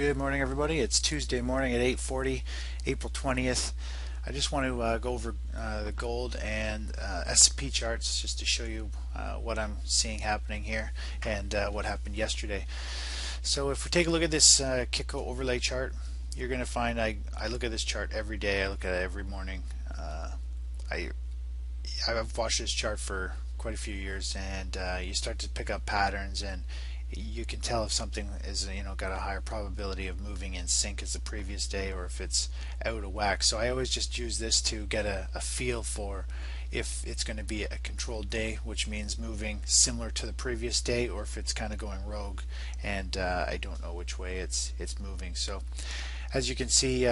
Good morning, everybody. It's Tuesday morning at 8:40, April 20th. I just want to go over the gold and S&P charts just to show you what I'm seeing happening here and what happened yesterday. So if we take a look at this Kiko overlay chart, you're going to find I look at this chart every day. I look at it every morning. I I've watched this chart for quite a few years, and you start to pick up patterns, and you can tell if something is got a higher probability of moving in sync as the previous day, or if it's out of whack. So I always just use this to get a feel for if it's going to be a controlled day, which means moving similar to the previous day, or if it's kind of going rogue and I don't know which way it's moving. So as you can see,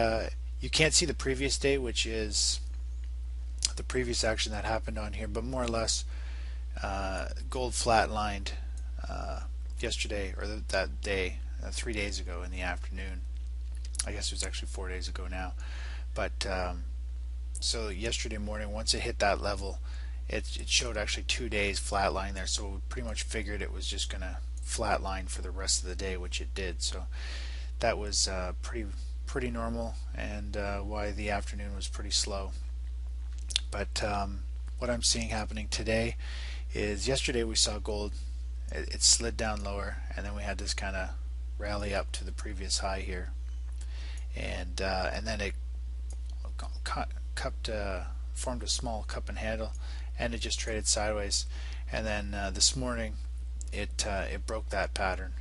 you can't see the previous day, which is the previous action that happened on here, but more or less gold flatlined yesterday, or that day, 3 days ago in the afternoon. I guess it was actually 4 days ago now. But so yesterday morning, once it hit that level, it showed actually 2 days flatline there. So we pretty much figured it was just going to flatline for the rest of the day, which it did. So that was pretty normal, and why the afternoon was pretty slow. But what I'm seeing happening today is yesterday we saw gold, it slid down lower, and then we had this kind of rally up to the previous high here, and then it formed a small cup and handle, and it just traded sideways. And then this morning it broke that pattern,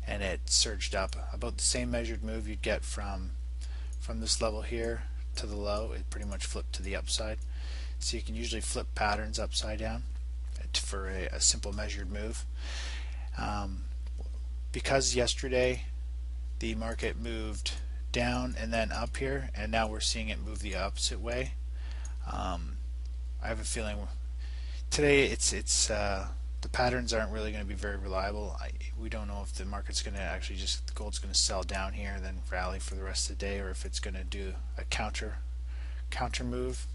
and it surged up about the same measured move you'd get from this level here to the low. It pretty much flipped to the upside. So you can usually flip patterns upside down for a simple measured move. Because yesterday the market moved down and then up here, and now we're seeing it move the opposite way, I have a feeling today the patterns aren't really going to be very reliable. We don't know if the market's going to actually the gold's going to sell down here and then rally for the rest of the day, or if it's going to do a counter move,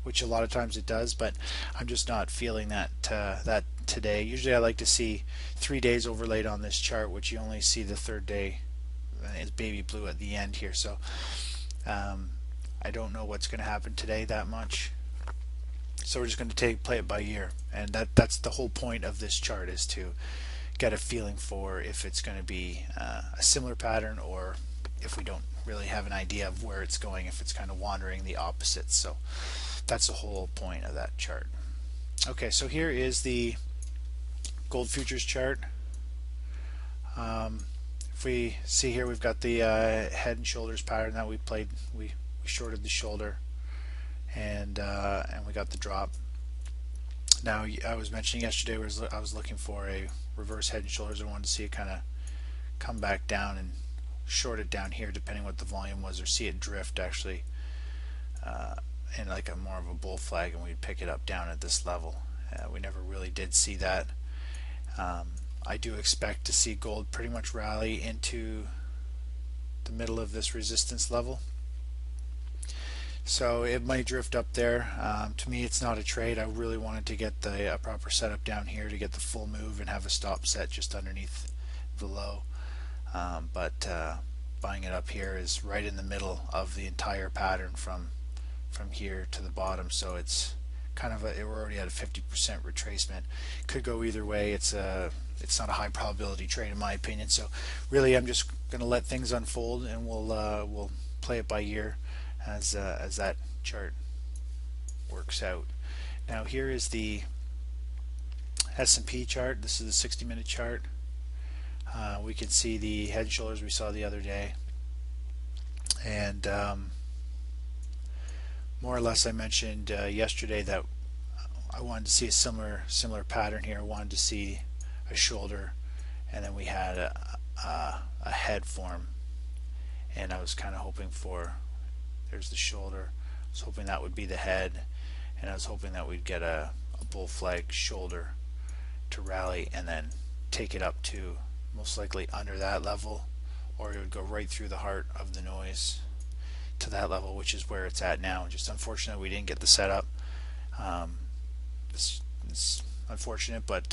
which a lot of times it does, but I'm just not feeling that today. Usually I like to see 3 days overlaid on this chart, which you only see the third day is baby blue at the end here. So I don't know what's going to happen today that much. So we're just going to play it by ear, and that's the whole point of this chart, is to get a feeling for if it's going to be a similar pattern, or if we don't really have an idea of where it's going, if it's kind of wandering the opposite. So that's the whole point of that chart. Okay, so here is the gold futures chart. If we see here, we've got the head and shoulders pattern that we played. We shorted the shoulder, and we got the drop. Now I was mentioning yesterday I was looking for a reverse head and shoulders. I wanted to see it kind of come back down and short it down here, depending what the volume was, or see it drift actually in like a more of a bull flag, and we'd pick it up down at this level. We never really did see that. I do expect to see gold pretty much rally into the middle of this resistance level, so it might drift up there. To me, it's not a trade. I really wanted to get a proper setup down here to get the full move and have a stop set just underneath the low, but buying it up here is right in the middle of the entire pattern from here to the bottom. So it's kind of we're already at a 50% retracement. Could go either way. It's not a high probability trade in my opinion. So really, I'm just going to let things unfold, and we'll play it by ear as that chart works out. Now here is the S&P chart. This is the 60-minute chart. We can see the head and shoulders we saw the other day, and more or less I mentioned yesterday that I wanted to see a similar pattern here. I wanted to see a shoulder, and then we had a head form, and I was kind of hoping for, there's the shoulder, I was hoping that would be the head, and I was hoping that we'd get a bull flag shoulder to rally and then take it up to most likely under that level, or it would go right through the heart of the noise to that level, which is where it's at now. Just unfortunate we didn't get the setup. It's unfortunate, but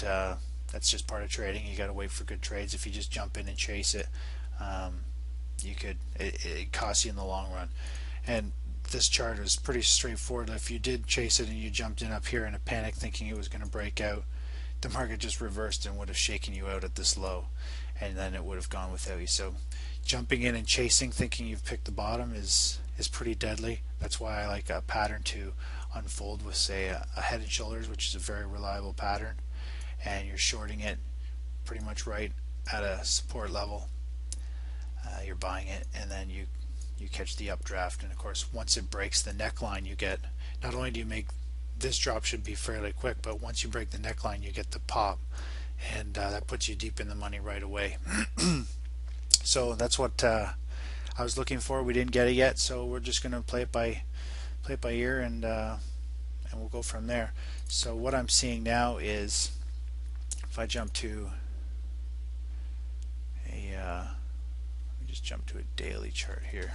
that's just part of trading. You got to wait for good trades. If you just jump in and chase it, it costs you in the long run. And this chart is pretty straightforward. If you did chase it and you jumped in up here in a panic thinking it was going to break out, the market just reversed and would have shaken you out at this low, and then it would have gone without you. So jumping in and chasing thinking you've picked the bottom is pretty deadly. That's why I like a pattern to unfold with, say, a head and shoulders, which is a very reliable pattern, and you're shorting it pretty much right at a support level. You're buying it, and then you catch the updraft. And of course, once it breaks the neckline, you get, not only do you make, this drop should be fairly quick, but once you break the neckline, you get the pop, and that puts you deep in the money right away. So that's what I was looking for. We didn't get it yet, so we're just going to play it by ear, and we'll go from there. So what I'm seeing now is, if I jump to a let me just jump to a daily chart here.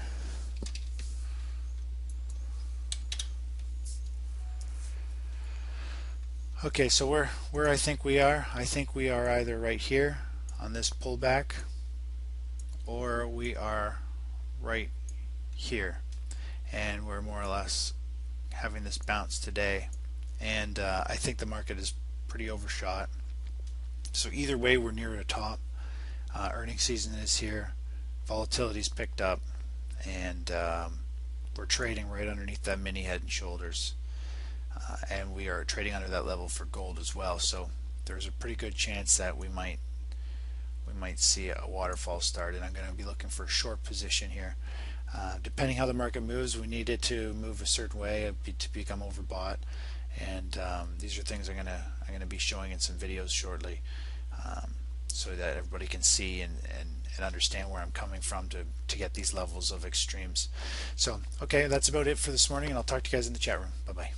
Okay, so where I think we are either right here on this pullback, or we are right here, and we're more or less having this bounce today, and I think the market is pretty overshot. So either way, we're near a top. Earnings season is here, volatility's picked up, and we're trading right underneath that mini head and shoulders, and we are trading under that level for gold as well. So there's a pretty good chance that we might see a waterfall start, and I'm going to be looking for a short position here. Depending how the market moves, we need it to move a certain way to become overbought, and these are things I'm going to be showing in some videos shortly, so that everybody can see and understand where I'm coming from to get these levels of extremes. So okay, that's about it for this morning, and I'll talk to you guys in the chat room. Bye bye.